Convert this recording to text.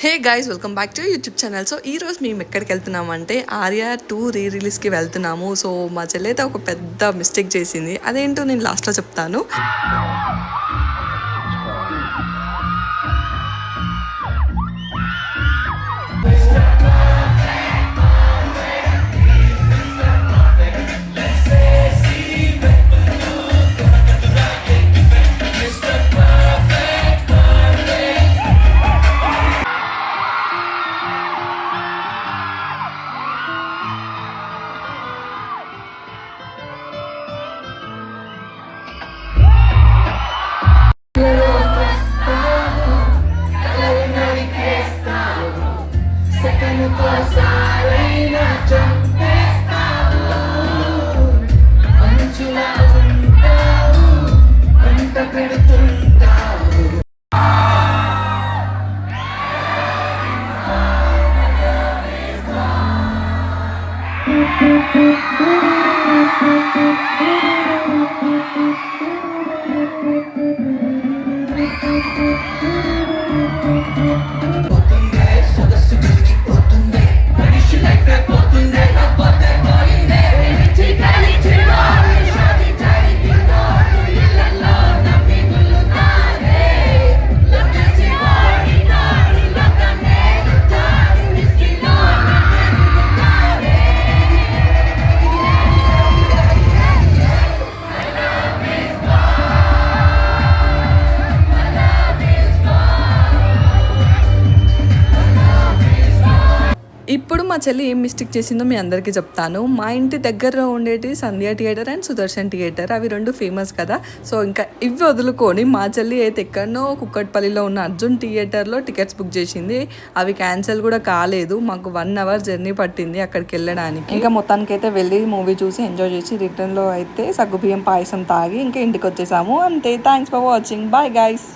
Hey guys, welcome back to YouTube channel. So ఈ రోజు మేము ఎక్కడికి వెళ్తున్నాము అంటే ఆర్యా 2 రిలీజ్కి వెళ్తున్నాము. సో మా చెల్లి అయితే ఒక పెద్ద మిస్టేక్ చేసింది. అదేంటో నేను లాస్ట్లో చెప్తాను. ఇప్పుడు మా చెల్లి ఏం మిస్టేక్ చేసిందో మీ అందరికీ చెప్తాను. మా ఇంటి దగ్గరలో ఉండేటి సంధ్య థియేటర్ అండ్ సుదర్శన్ థియేటర్, అవి రెండు ఫేమస్ కదా. సో ఇంకా ఇవి వదులుకొని మా చెల్లి అయితే ఎక్కడనో కుక్కట్పల్లిలో ఉన్న అర్జున్ థియేటర్లో టికెట్స్ బుక్ చేసింది. అవి క్యాన్సిల్ కూడా కాలేదు. మాకు 1 hour జర్నీ పట్టింది అక్కడికి వెళ్ళడానికి. ఇంకా మొత్తానికి అయితే వెళ్ళి మూవీ చూసి ఎంజాయ్ చేసి రిటర్న్లో అయితే సగ్గుబియ్యం పాయసం తాగి ఇంకా ఇంటికి వచ్చేసాము. అంతే. Thanks for watching. Bye guys.